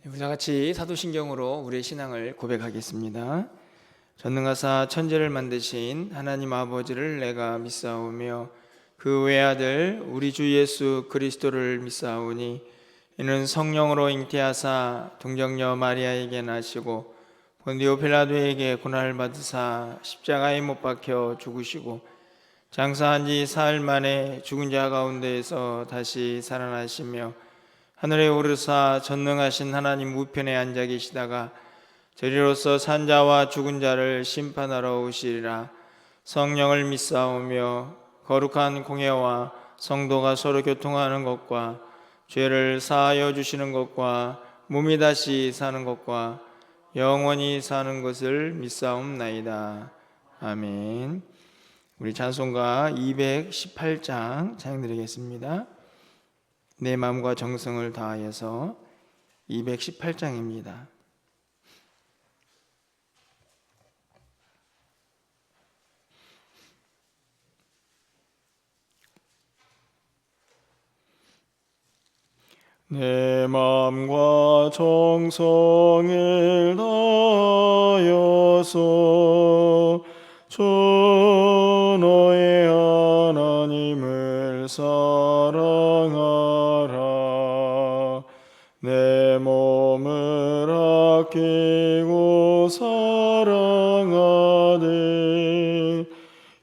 우리 다 같이 사도신경으로 우리의 신앙을 고백하겠습니다. 전능하사 천지를 만드신 하나님 아버지를 내가 믿사오며 그 외아들 우리 주 예수 그리스도를 믿사오니 이는 성령으로 잉태하사 동정녀 마리아에게 나시고 본디오 빌라도에게 고난을 받으사 십자가에 못 박혀 죽으시고 장사한 지 사흘 만에 죽은 자 가운데에서 다시 살아나시며 하늘에 오르사 전능하신 하나님 우편에 앉아 계시다가 저리로서 산자와 죽은 자를 심판하러 오시리라. 성령을 믿사오며 거룩한 공예와 성도가 서로 교통하는 것과 죄를 사하여 주시는 것과 몸이 다시 사는 것과 영원히 사는 것을 믿사옵나이다. 아멘. 우리 찬송가 218장 찬양드리겠습니다. 내 마음과 정성을 다하여서 218장입니다. 내 마음과 정성을 다하여서 주 너의 하나님을 사랑하라. 내 몸을 아끼고 사랑하되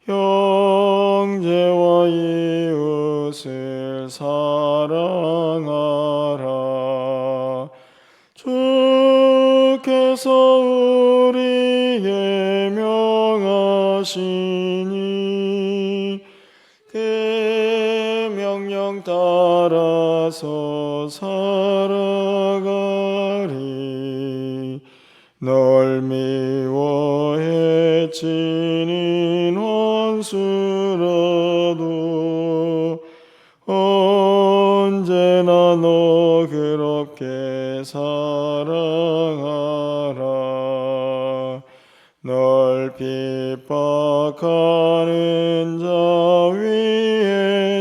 형제와 이웃을 사랑하라. 주께서 우리에게 명하시니 그 명령 따라서 살아가리. 널 미워해 치는 원수라도 언제나 너 그렇게 사랑하라. 널 핍박하는 자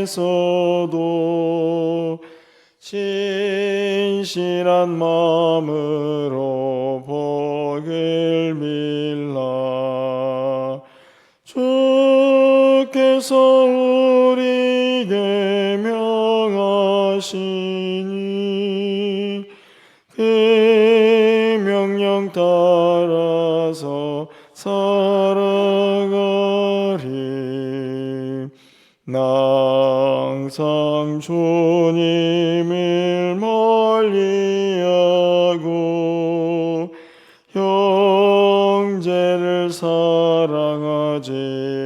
위에서도 신실한 마음으로 복을 빌라. 주께서 우리에게 명하시니 그 명령 따라서 살아가리. 나 항상 주님을 멀리하고 형제를 사랑하지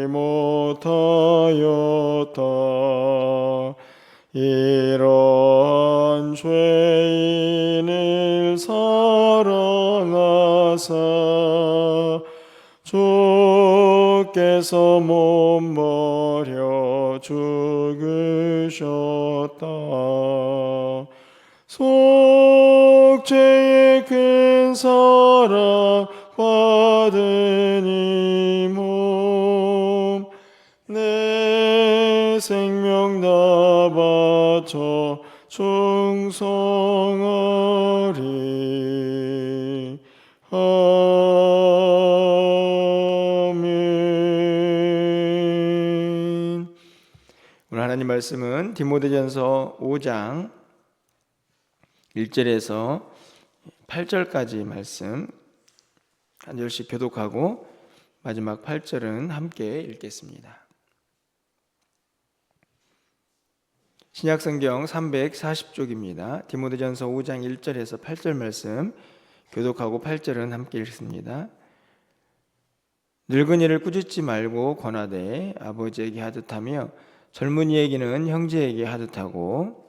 못하였다. 이러한 죄인을 사랑하사 주께서 몸 버려 죽으셨다. 속죄의 큰 사랑 받은 이 몸 내 생명 다 바쳐 충성하리. 아멘. 오늘 하나님 말씀은 디모데전서 5장 1절에서 8절까지 말씀 한 절씩 교독하고 마지막 8절은 함께 읽겠습니다. 신약성경 340쪽입니다. 디모데전서 5장 1절에서 8절 말씀 교독하고 8절은 함께 읽습니다. 늙은이를 꾸짖지 말고 권하되 아버지에게 하듯하며 젊은이에게는 형제에게 하듯하고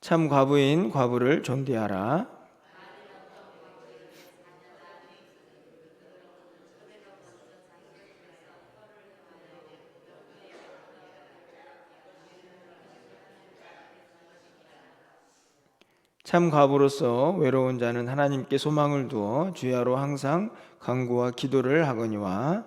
참 과부인 과부를 존대하라. 참 과부로서 외로운 자는 하나님께 소망을 두어 주야로 항상 간구와 기도를 하거니와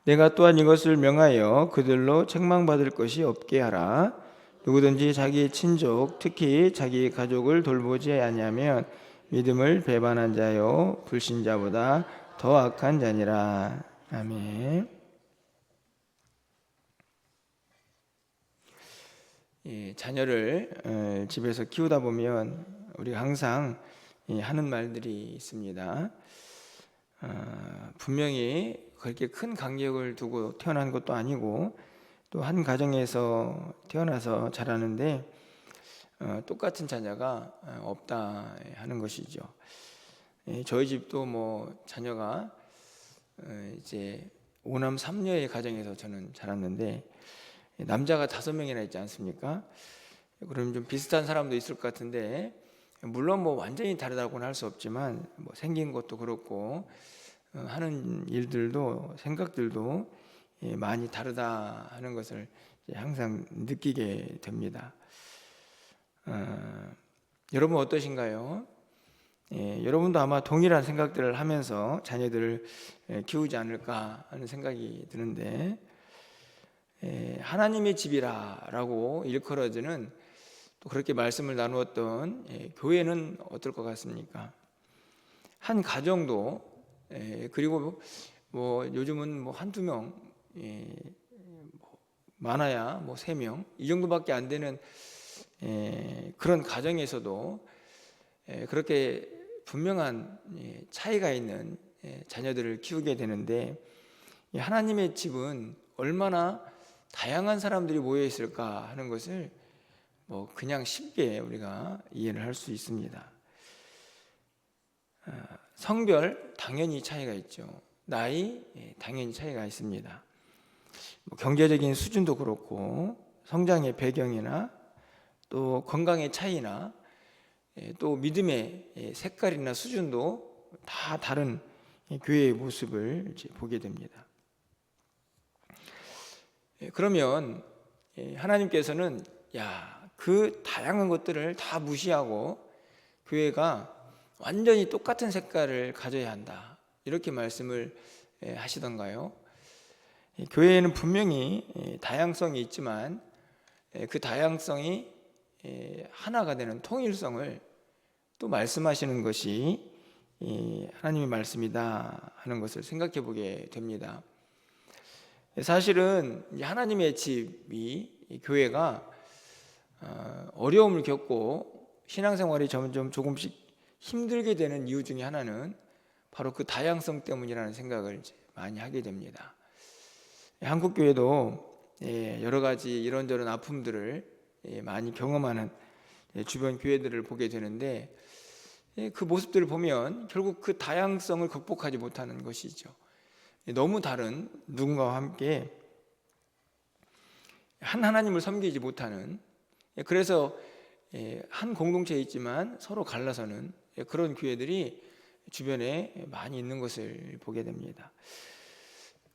내가 또한 이것을 명하여 그들로 책망받을 것이 없게 하라. 누구든지 자기 친족 특히 자기 가족을 돌보지 아니하면 믿음을 배반한 자요 불신자보다 더 악한 자니라. 아멘. 자녀를 집에서 키우다 보면 우리가 항상 하는 말들이 있습니다. 분명히 그렇게 큰 간격을 두고 태어난 것도 아니고 또 한 가정에서 태어나서 자라는데 똑같은 자녀가 없다 하는 것이죠. 저희 집도 뭐 자녀가 이제 5남 3녀의 가정에서 저는 자랐는데 남자가 5명이나 있지 않습니까? 그럼 좀 비슷한 사람도 있을 것 같은데 물론 뭐 완전히 다르다고는 할 수 없지만 뭐 생긴 것도 그렇고 하는 일들도 생각들도 많이 다르다 하는 것을 항상 느끼게 됩니다. 여러분 어떠신가요? 여러분도 아마 동일한 생각들을 하면서 자녀들을 키우지 않을까 하는 생각이 드는데 하나님의 집이라고 일컬어지는 또 그렇게 말씀을 나누었던 교회는 어떨 것 같습니까? 한 가정도 그리고 뭐 요즘은 뭐 한두 명 많아야 뭐 3명 이 정도밖에 안 되는 그런 가정에서도 그렇게 분명한 차이가 있는 자녀들을 키우게 되는데 하나님의 집은 얼마나 다양한 사람들이 모여 있을까 하는 것을 뭐 그냥 쉽게 우리가 이해를 할 수 있습니다. 성별 당연히 차이가 있죠. 나이 당연히 차이가 있습니다. 뭐 경제적인 수준도 그렇고 성장의 배경이나 또 건강의 차이나 또 믿음의 색깔이나 수준도 다 다른 교회의 모습을 이제 보게 됩니다. 그러면 하나님께서는 그 다양한 것들을 다 무시하고 교회가 완전히 똑같은 색깔을 가져야 한다 이렇게 말씀을 하시던가요? 교회에는 분명히 다양성이 있지만 그 다양성이 하나가 되는 통일성을 또 말씀하시는 것이 하나님의 말씀이다 하는 것을 생각해 보게 됩니다. 사실은 하나님의 집이 교회가 어려움을 겪고 신앙생활이 점점 조금씩 힘들게 되는 이유 중에 하나는 바로 그 다양성 때문이라는 생각을 많이 하게 됩니다. 한국 교회도 여러 가지 이런저런 아픔들을 많이 경험하는 주변 교회들을 보게 되는데 그 모습들을 보면 결국 그 다양성을 극복하지 못하는 것이죠. 너무 다른 누군가와 함께 한 하나님을 섬기지 못하는, 그래서 한 공동체에 있지만 서로 갈라서는 그런 교회들이 주변에 많이 있는 것을 보게 됩니다.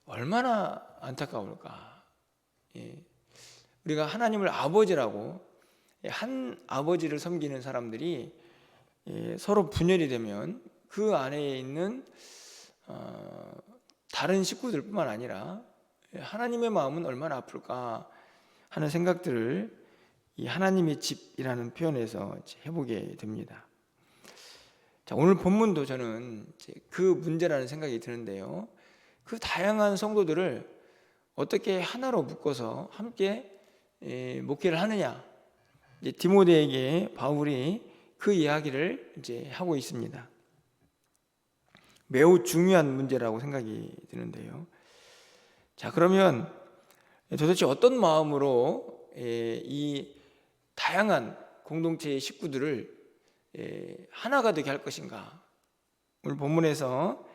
얼마나 안타까울까. 우리가 하나님을 아버지라고 한 아버지를 섬기는 사람들이 서로 분열이 되면 그 안에 있는 다른 식구들뿐만 아니라 하나님의 마음은 얼마나 아플까 하는 생각들을 이 하나님의 집이라는 표현에서 해보게 됩니다. 자, 오늘 본문도 저는 그 문제라는 생각이 드는데요. 그 다양한 성도들을 어떻게 하나로 묶어서 함께 목회를 하느냐, 디모데에게 바울이 그 이야기를 이제 하고 있습니다. 매우 중요한 문제라고 생각이 드는데요. 자, 그러면 도대체 어떤 마음으로 이 다양한 공동체의 식구들을 하나가 되게 할 것인가? 오늘 본문에서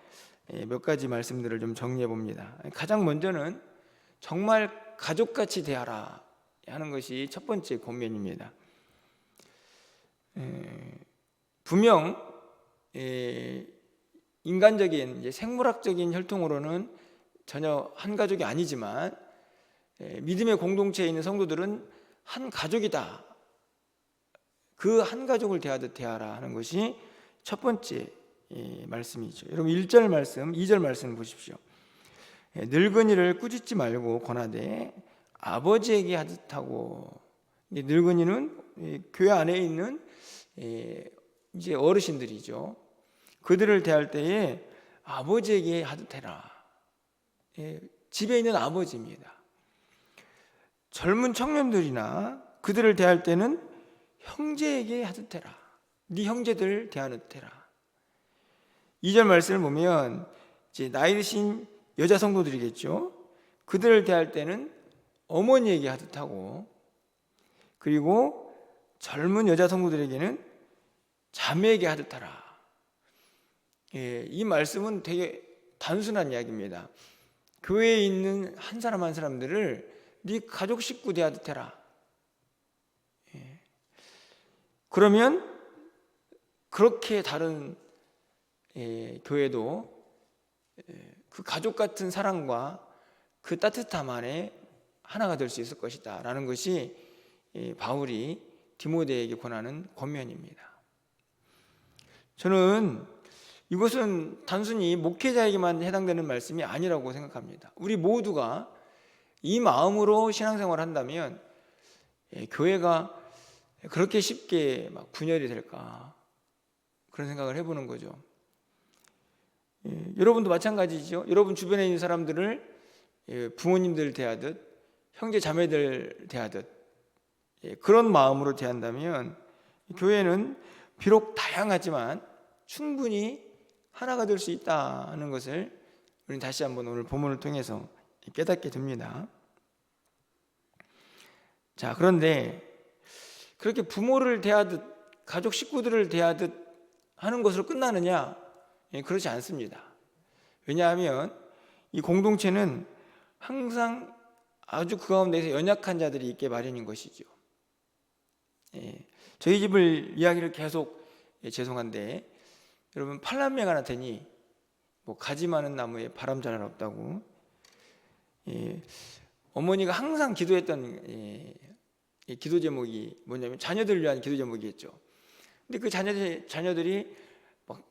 몇 가지 말씀들을 좀 정리해 봅니다. 가장 먼저는 정말 가족같이 대하라 하는 것이 첫 번째 권면입니다. 분명 인간적인 이제 생물학적인 혈통으로는 전혀 한 가족이 아니지만 믿음의 공동체에 있는 성도들은 한 가족이다. 그 한 가족을 대하듯 대하라 하는 것이 첫 번째 말씀이죠. 여러분 1절 말씀, 2절 말씀 보십시오. 늙은이를 꾸짖지 말고 권하되 아버지에게 하듯하고. 늙은이는 교회 안에 있는 이제 어르신들이죠. 그들을 대할 때에 아버지에게 하듯해라. 집에 있는 아버지입니다. 젊은 청년들이나 그들을 대할 때는 형제에게 하듯해라. 네 형제들 대하듯해라. 2절 말씀을 보면 이제 나이 드신 여자 성도들이겠죠. 그들을 대할 때는 어머니에게 하듯하고, 그리고 젊은 여자 성도들에게는 자매에게 하듯하라. 이 말씀은 되게 단순한 이야기입니다. 교회에 있는 한 사람 한 사람들을 네 가족 식구 대하듯해라. 그러면 그렇게 다른 교회도 그 가족 같은 사랑과 그 따뜻함 안에 하나가 될 수 있을 것이다 라는 것이 바울이 디모데에게 권하는 권면입니다. 저는 이것은 단순히 목회자에게만 해당되는 말씀이 아니라고 생각합니다. 우리 모두가 이 마음으로 신앙생활을 한다면 교회가 그렇게 쉽게 막 분열이 될까, 그런 생각을 해보는 거죠. 여러분도 마찬가지죠. 여러분 주변에 있는 사람들을 부모님들 대하듯 형제 자매들 대하듯 그런 마음으로 대한다면 교회는 비록 다양하지만 충분히 하나가 될 수 있다는 것을 우리는 다시 한번 오늘 본문을 통해서 깨닫게 됩니다. 자, 그런데 그렇게 부모를 대하듯 가족 식구들을 대하듯 하는 것으로 끝나느냐? 그렇지 않습니다. 왜냐하면 이 공동체는 항상 아주 그 가운데서 연약한 자들이 있게 마련인 것이죠. 저희 집을 이야기를 계속 죄송한데 여러분, 팔남매가 나타니 뭐 가지 많은 나무에 바람 잘 없다고. 어머니가 항상 기도했던 기도 제목이 뭐냐면 자녀들을 위한 기도 제목이었죠. 근데 그 자녀들이 막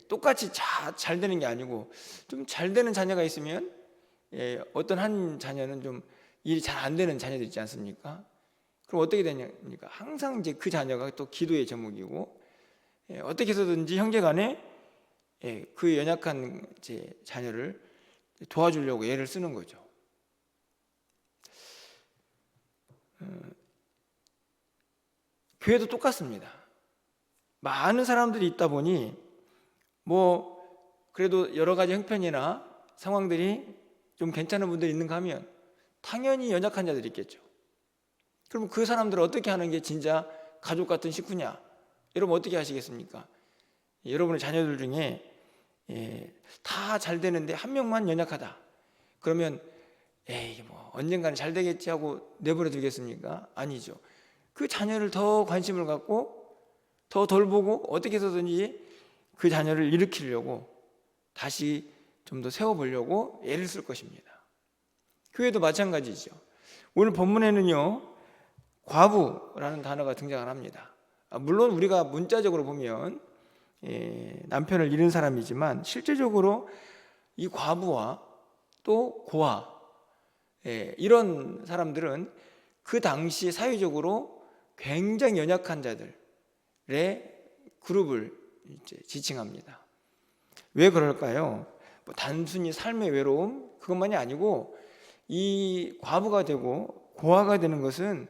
똑같이 잘 되는 게 아니고 좀 잘 되는 자녀가 있으면 어떤 한 자녀는 좀 일이 잘 안 되는 자녀들 있지 않습니까? 그럼 어떻게 되냐니까 항상 이제 그 자녀가 또 기도의 제목이고, 어떻게 해서든지 형제간에 그 연약한 이제 자녀를 도와주려고 애를 쓰는 거죠. 교회도 똑같습니다. 많은 사람들이 있다 보니 뭐 그래도 여러 가지 형편이나 상황들이 좀 괜찮은 분들이 있는가 하면 당연히 연약한 자들이 있겠죠. 그럼 그 사람들을 어떻게 하는 게 진짜 가족 같은 식구냐? 여러분 어떻게 하시겠습니까? 여러분의 자녀들 중에 다 잘 되는데 한 명만 연약하다. 그러면 에이 뭐 언젠가는 잘 되겠지 하고 내버려 두겠습니까? 아니죠. 그 자녀를 더 관심을 갖고 더 돌보고 어떻게 해서든지 그 자녀를 일으키려고 다시 좀 더 세워보려고 애를 쓸 것입니다. 교회도 마찬가지죠. 오늘 본문에는요 과부라는 단어가 등장을 합니다. 물론 우리가 문자적으로 보면 남편을 잃은 사람이지만 실제적으로 이 과부와 또 고아 이런 사람들은 그 당시 사회적으로 굉장히 연약한 자들의 그룹을 이제 지칭합니다. 왜 그럴까요? 뭐 단순히 삶의 외로움 그것만이 아니고 이 과부가 되고 고아가 되는 것은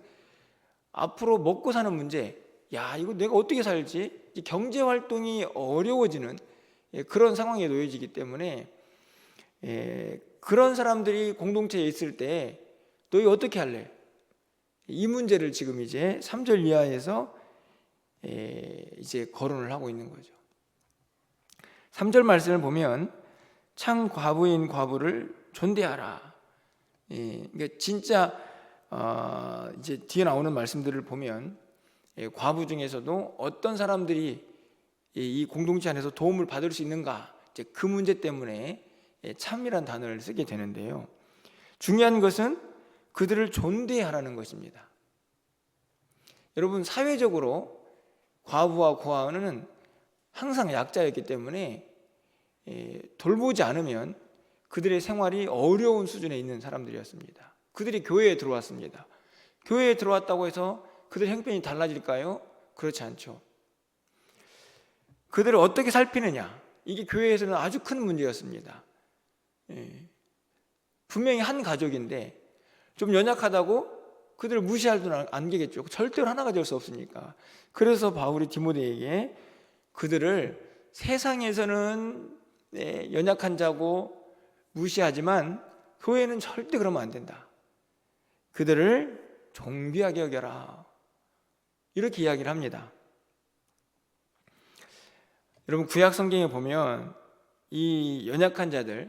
앞으로 먹고 사는 문제, 야 이거 내가 어떻게 살지? 경제 활동이 어려워지는 그런 상황에 놓여지기 때문에 그런 사람들이 공동체에 있을 때 너희 어떻게 할래? 이 문제를 지금 이제 3절 이하에서 이제 거론을 하고 있는 거죠. 3절 말씀을 보면 창 과부인 과부를 존대하라. 그러니까 진짜 이제 뒤에 나오는 말씀들을 보면 과부 중에서도 어떤 사람들이 이 공동체 안에서 도움을 받을 수 있는가, 이제 그 문제 때문에 참이란 단어를 쓰게 되는데요. 중요한 것은 그들을 존대하라는 것입니다. 여러분 사회적으로 과부와 고아는 항상 약자였기 때문에 돌보지 않으면 그들의 생활이 어려운 수준에 있는 사람들이었습니다. 그들이 교회에 들어왔습니다. 교회에 들어왔다고 해서 그들의 형편이 달라질까요? 그렇지 않죠. 그들을 어떻게 살피느냐, 이게 교회에서는 아주 큰 문제였습니다. 분명히 한 가족인데 좀 연약하다고 그들을 무시할 수는 안 되겠죠. 절대로 하나가 될 수 없으니까. 그래서 바울이 디모데에게 그들을 세상에서는 연약한 자고 무시하지만 교회는 절대 그러면 안 된다. 그들을 존귀하게 여겨라. 이렇게 이야기를 합니다. 여러분, 구약 성경에 보면 이 연약한 자들에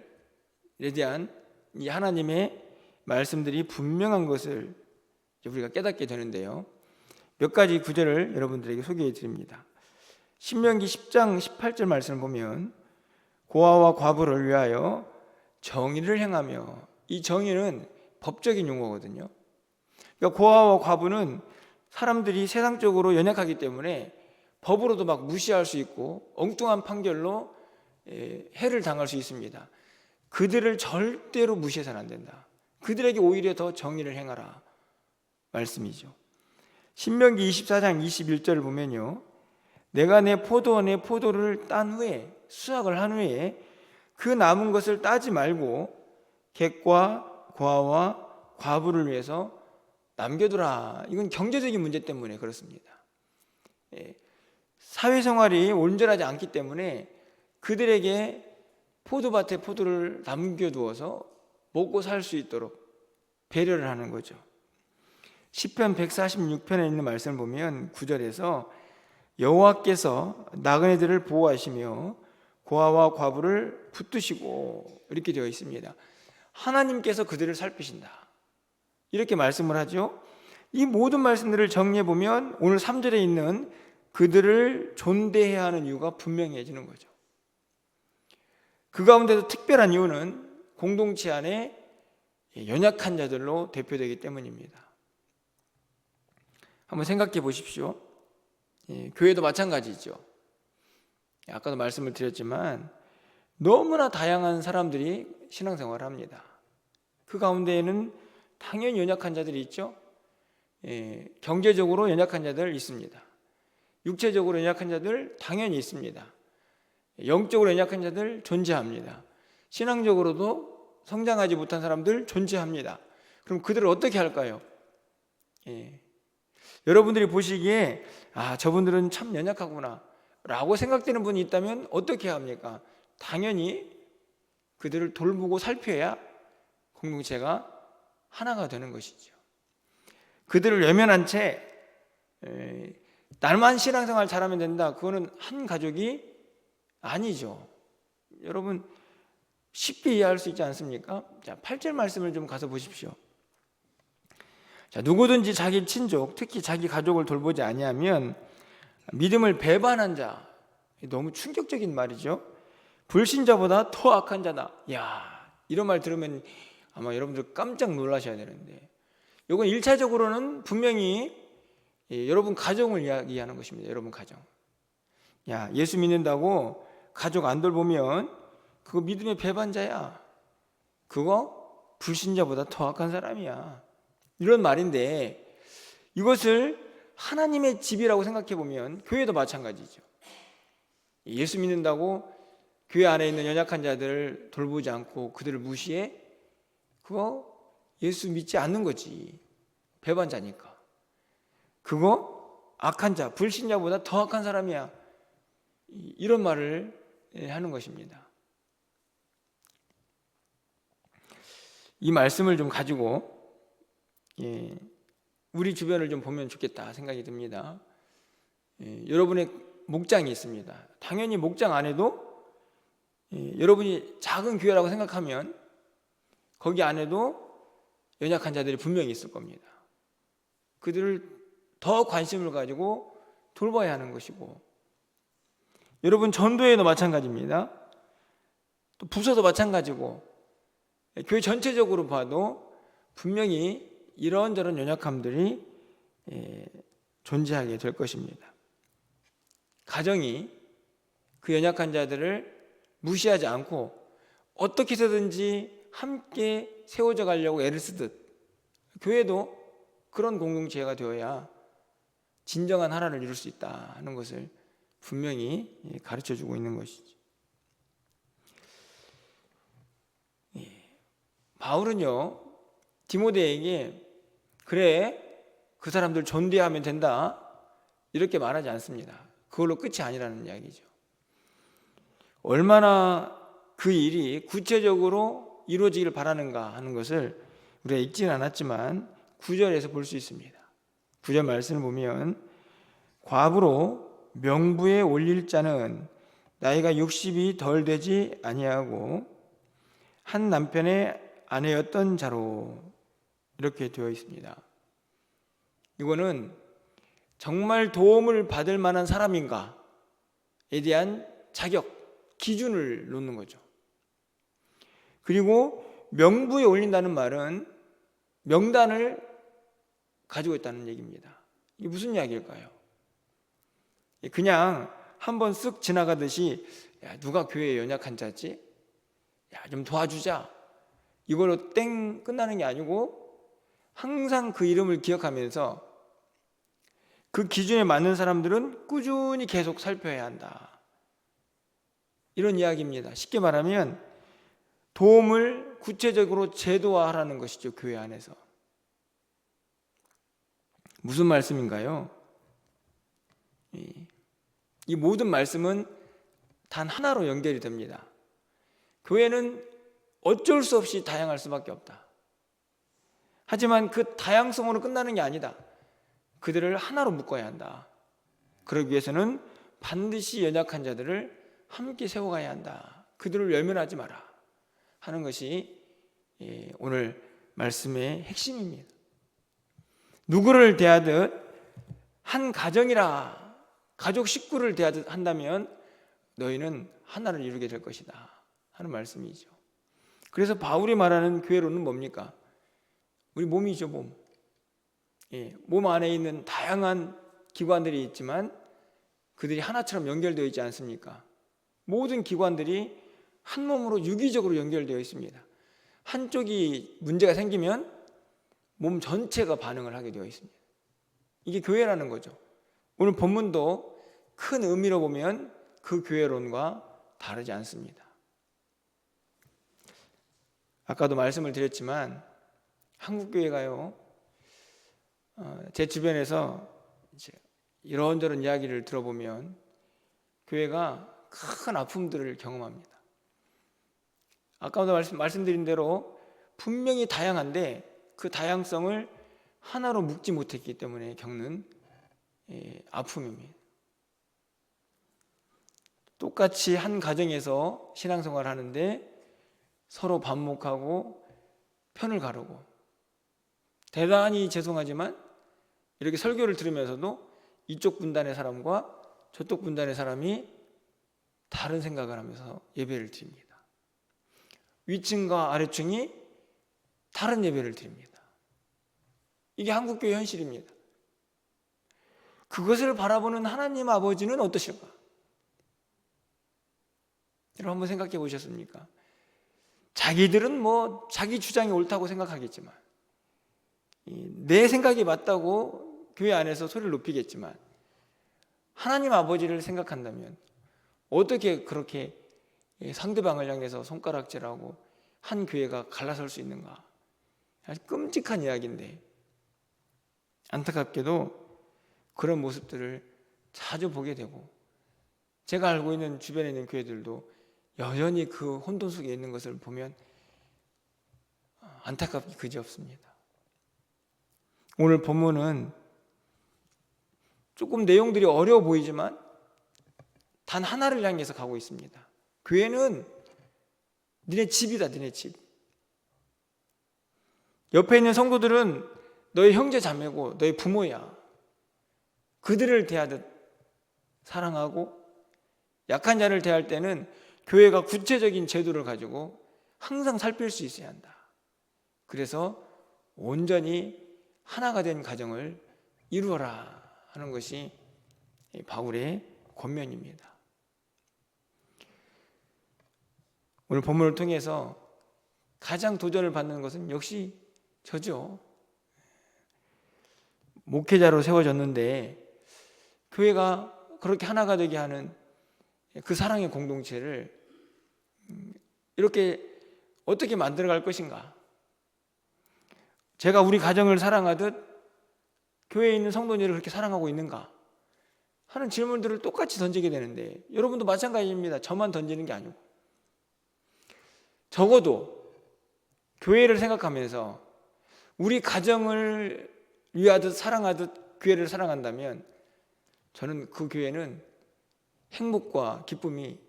대한 이 하나님의 말씀들이 분명한 것을 우리가 깨닫게 되는데요. 몇 가지 구절을 여러분들에게 소개해 드립니다. 신명기 10장 18절 말씀을 보면 고아와 과부를 위하여 정의를 행하며, 이 정의는 법적인 용어거든요. 그러니까 고아와 과부는 사람들이 세상적으로 연약하기 때문에 법으로도 막 무시할 수 있고 엉뚱한 판결로 해를 당할 수 있습니다. 그들을 절대로 무시해서는 안 된다. 그들에게 오히려 더 정의를 행하라 말씀이죠. 신명기 24장 21절을 보면요, 내가 내 포도원에 포도를 딴 후에, 수확을 한 후에 그 남은 것을 따지 말고 객과 고아와 과부를 위해서 남겨두라. 이건 경제적인 문제 때문에 그렇습니다. 사회생활이 온전하지 않기 때문에 그들에게 포도밭에 포도를 남겨두어서 먹고 살 수 있도록 배려를 하는 거죠. 시편 146편에 있는 말씀을 보면 9절에서 여호와께서 나그네들을 보호하시며 고아와 과부를 붙드시고, 이렇게 되어 있습니다. 하나님께서 그들을 살피신다, 이렇게 말씀을 하죠. 이 모든 말씀들을 정리해 보면 오늘 3절에 있는 그들을 존대해야 하는 이유가 분명해지는 거죠. 그 가운데도 특별한 이유는 공동체 안에 연약한 자들로 대표되기 때문입니다. 한번 생각해 보십시오. 교회도 마찬가지죠. 아까도 말씀을 드렸지만 너무나 다양한 사람들이 신앙생활을 합니다. 그 가운데에는 당연히 연약한 자들이 있죠. 경제적으로 연약한 자들 있습니다. 육체적으로 연약한 자들 당연히 있습니다. 영적으로 연약한 자들 존재합니다. 신앙적으로도 성장하지 못한 사람들 존재합니다. 그럼 그들을 어떻게 할까요? 여러분들이 보시기에 저분들은 참 연약하구나 라고 생각되는 분이 있다면 어떻게 합니까? 당연히 그들을 돌보고 살펴야 공동체가 하나가 되는 것이죠. 그들을 외면한 채 날만 신앙생활 잘하면 된다, 그거는 한 가족이 아니죠. 여러분 쉽게 이해할 수 있지 않습니까? 자, 8절 말씀을 좀 가서 보십시오. 자, 누구든지 자기 친족, 특히 자기 가족을 돌보지 아니하면 믿음을 배반한 자, 너무 충격적인 말이죠. 불신자보다 더 악한 자다. 야, 이런 말 들으면 아마 여러분들 깜짝 놀라셔야 되는데, 이건 1차적으로는 분명히 여러분 가정을 이야기하는 것입니다. 여러분 가정. 야, 예수 믿는다고 가족 안 돌보면 그거 믿음의 배반자야. 그거 불신자보다 더 악한 사람이야. 이런 말인데, 이것을 하나님의 집이라고 생각해 보면 교회도 마찬가지죠. 예수 믿는다고 교회 안에 있는 연약한 자들을 돌보지 않고 그들을 무시해? 그거 예수 믿지 않는 거지. 배반자니까. 그거 악한 자, 불신자보다 더 악한 사람이야. 이런 말을 하는 것입니다. 이 말씀을 좀 가지고 우리 주변을 좀 보면 좋겠다 생각이 듭니다. 여러분의 목장이 있습니다. 당연히 목장 안에도 여러분이 작은 교회라고 생각하면 거기 안에도 연약한 자들이 분명히 있을 겁니다. 그들을 더 관심을 가지고 돌봐야 하는 것이고, 여러분 전도회도 마찬가지입니다. 또 부서도 마찬가지고, 교회 전체적으로 봐도 분명히 이런저런 연약함들이 존재하게 될 것입니다. 가정이 그 연약한 자들을 무시하지 않고 어떻게 해서든지 함께 세워져 가려고 애를 쓰듯 교회도 그런 공동체가 되어야 진정한 하나를 이룰 수 있다 하는 것을 분명히 가르쳐주고 있는 것이죠. 바울은요 디모데에게 그래 그 사람들 존대하면 된다 이렇게 말하지 않습니다. 그걸로 끝이 아니라는 이야기죠. 얼마나 그 일이 구체적으로 이루어지길 바라는가 하는 것을 우리가 읽지는 않았지만 9절에서 볼 수 있습니다. 9절 말씀을 보면 과부로 명부에 올릴 자는 나이가 60이 덜 되지 아니하고 한 남편의 아내였던 자로 이렇게 되어 있습니다. 이거는 정말 도움을 받을 만한 사람인가에 대한 자격, 기준을 놓는 거죠. 그리고 명부에 올린다는 말은 명단을 가지고 있다는 얘기입니다. 이게 무슨 이야기일까요? 그냥 한번 쓱 지나가듯이 야, 누가 교회에 연약한 자지? 야, 좀 도와주자. 이걸로 땡 끝나는 게 아니고 항상 그 이름을 기억하면서 그 기준에 맞는 사람들은 꾸준히 계속 살펴야 한다. 이런 이야기입니다. 쉽게 말하면 도움을 구체적으로 제도화하라는 것이죠. 교회 안에서. 무슨 말씀인가요? 이 모든 말씀은 단 하나로 연결이 됩니다. 교회는 어쩔 수 없이 다양할 수밖에 없다. 하지만 그 다양성으로 끝나는 게 아니다. 그들을 하나로 묶어야 한다. 그러기 위해서는 반드시 연약한 자들을 함께 세워가야 한다. 그들을 외면하지 마라 하는 것이 오늘 말씀의 핵심입니다. 누구를 대하듯 한 가정이라 가족 식구를 대하듯 한다면 너희는 하나를 이루게 될 것이다 하는 말씀이죠. 그래서 바울이 말하는 교회로는 뭡니까? 우리 몸이죠. 몸. 몸 안에 있는 다양한 기관들이 있지만 그들이 하나처럼 연결되어 있지 않습니까? 모든 기관들이 한 몸으로 유기적으로 연결되어 있습니다. 한쪽이 문제가 생기면 몸 전체가 반응을 하게 되어 있습니다. 이게 교회라는 거죠. 오늘 본문도 큰 의미로 보면 그 교회론과 다르지 않습니다. 아까도 말씀을 드렸지만 한국교회가요, 제 주변에서 이제 이런저런 이야기를 들어보면 교회가 큰 아픔들을 경험합니다. 아까도 말씀드린 대로 분명히 다양한데 그 다양성을 하나로 묶지 못했기 때문에 겪는 아픔입니다. 똑같이 한 가정에서 신앙생활을 하는데 서로 반목하고 편을 가르고 대단히 죄송하지만 이렇게 설교를 들으면서도 이쪽 분단의 사람과 저쪽 분단의 사람이 다른 생각을 하면서 예배를 드립니다. 위층과 아래층이 다른 예배를 드립니다. 이게 한국교회 현실입니다. 그것을 바라보는 하나님 아버지는 어떠실까? 여러분 한번 생각해 보셨습니까? 자기들은 뭐 자기 주장이 옳다고 생각하겠지만 내 생각이 맞다고 교회 안에서 소리를 높이겠지만 하나님 아버지를 생각한다면 어떻게 그렇게 상대방을 향해서 손가락질하고 한 교회가 갈라설 수 있는가? 아주 끔찍한 이야기인데 안타깝게도 그런 모습들을 자주 보게 되고 제가 알고 있는 주변에 있는 교회들도 여전히 그 혼돈 속에 있는 것을 보면 안타깝기 그지없습니다. 오늘 본문은 조금 내용들이 어려워 보이지만 단 하나를 향해서 가고 있습니다. 교회는 니네 집이다, 니네 집. 옆에 있는 성도들은 너의 형제 자매고 너의 부모야. 그들을 대하듯 사랑하고 약한 자를 대할 때는 교회가 구체적인 제도를 가지고 항상 살필 수 있어야 한다. 그래서 온전히 하나가 된 가정을 이루어라 하는 것이 바울의 권면입니다. 오늘 본문을 통해서 가장 도전을 받는 것은 역시 저죠. 목회자로 세워졌는데 교회가 그렇게 하나가 되게 하는 그 사랑의 공동체를 이렇게 어떻게 만들어갈 것인가? 제가 우리 가정을 사랑하듯 교회에 있는 성도님을 그렇게 사랑하고 있는가? 하는 질문들을 똑같이 던지게 되는데 여러분도 마찬가지입니다. 저만 던지는 게 아니고 적어도 교회를 생각하면서 우리 가정을 위하듯 사랑하듯 교회를 사랑한다면 저는 그 교회는 행복과 기쁨이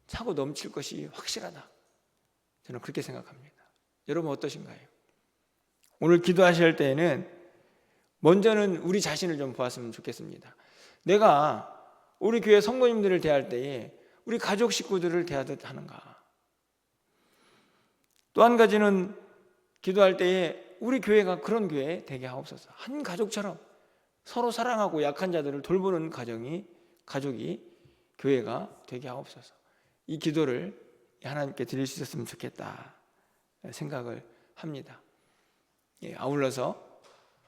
차고 넘칠 것이 확실하다. 저는 그렇게 생각합니다. 여러분 어떠신가요? 오늘 기도하실 때에는 먼저는 우리 자신을 좀 보았으면 좋겠습니다. 내가 우리 교회 성도님들을 대할 때에 우리 가족 식구들을 대하듯 하는가? 또 한 가지는 기도할 때에 우리 교회가 그런 교회 되게 하옵소서. 한 가족처럼 서로 사랑하고 약한 자들을 돌보는 가족이 교회가 되게 하옵소서. 이 기도를 하나님께 드릴 수 있었으면 좋겠다 생각을 합니다. 아울러서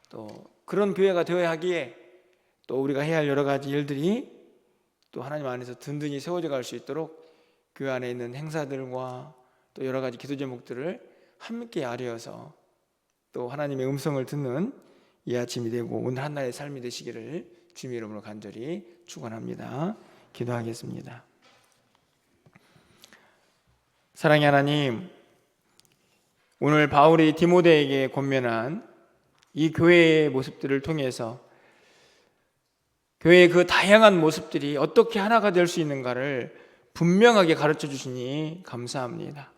또 그런 교회가 되어야 하기에 또 우리가 해야 할 여러 가지 일들이 또 하나님 안에서 든든히 세워져 갈 수 있도록 교회 안에 있는 행사들과 또 여러 가지 기도 제목들을 함께 아뢰어서 또 하나님의 음성을 듣는 이 아침이 되고 오늘 한날의 삶이 되시기를 주님의 이름으로 간절히 축원합니다. 기도하겠습니다. 사랑의 하나님, 오늘 바울이 디모데에게 권면한 이 교회의 모습들을 통해서 교회의 그 다양한 모습들이 어떻게 하나가 될 수 있는가를 분명하게 가르쳐 주시니 감사합니다.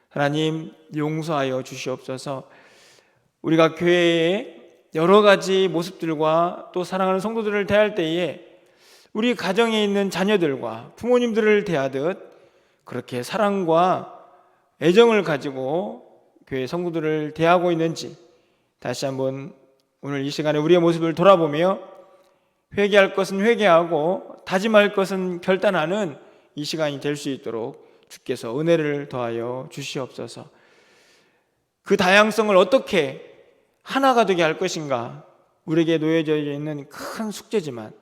하나님, 용서하여 주시옵소서. 우리가 교회의 여러 가지 모습들과 또 사랑하는 성도들을 대할 때에 우리 가정에 있는 자녀들과 부모님들을 대하듯 그렇게 사랑과 애정을 가지고 교회 성도들을 대하고 있는지 다시 한번 오늘 이 시간에 우리의 모습을 돌아보며 회개할 것은 회개하고 다짐할 것은 결단하는 이 시간이 될 수 있도록 주께서 은혜를 더하여 주시옵소서. 그 다양성을 어떻게 하나가 되게 할 것인가 우리에게 놓여져 있는 큰 숙제지만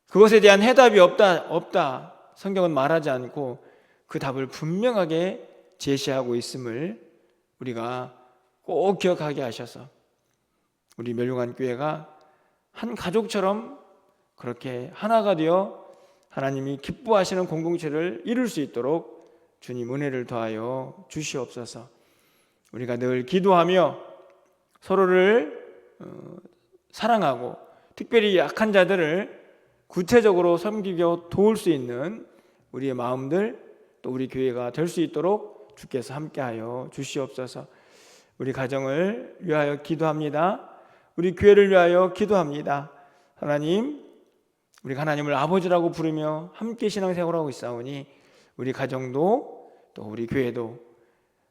그것에 대한 해답이 없다 성경은 말하지 않고 그 답을 분명하게 제시하고 있음을 우리가 꼭 기억하게 하셔서 우리 멸류관 교회가 한 가족처럼 그렇게 하나가 되어 하나님이 기뻐하시는 공동체를 이룰 수 있도록 주님 은혜를 더하여 주시옵소서. 우리가 늘 기도하며 서로를 사랑하고 특별히 약한 자들을 구체적으로 섬기고 도울 수 있는 우리의 마음들 또 우리 교회가 될 수 있도록 주께서 함께하여 주시옵소서. 우리 가정을 위하여 기도합니다. 우리 교회를 위하여 기도합니다. 하나님, 우리가 하나님을 아버지라고 부르며 함께 신앙생활하고 있사오니 우리 가정도 또 우리 교회도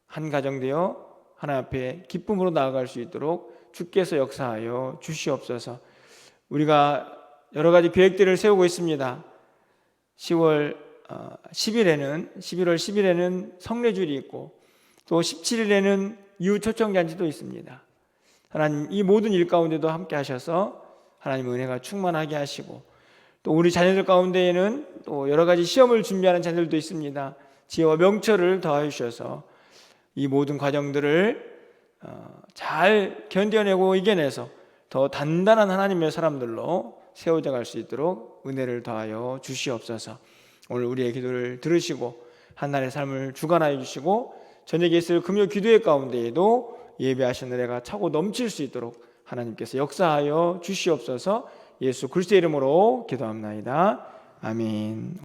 한 가정 되어 하나님 앞에 기쁨으로 나아갈 수 있도록 주께서 역사하여 주시옵소서. 우리가 여러 가지 계획들을 세우고 있습니다. 11월 10일에는 성례주일이 있고 또 17일에는 이웃 초청잔치도 있습니다. 하나님 이 모든 일 가운데도 함께 하셔서 하나님 은혜가 충만하게 하시고 또 우리 자녀들 가운데에는 또 여러 가지 시험을 준비하는 자녀들도 있습니다. 지혜와 명철을 더하여 주셔서 이 모든 과정들을 잘 견뎌내고 이겨내서 더 단단한 하나님의 사람들로 세워져 갈 수 있도록 은혜를 더하여 주시옵소서. 오늘 우리의 기도를 들으시고 한날의 삶을 주관하여 주시고 저녁에 있을 금요 기도회 가운데에도 예배하신 은혜가 차고 넘칠 수 있도록 하나님께서 역사하여 주시옵소서. 예수 그리스도의 이름으로 기도합나이다. 아멘.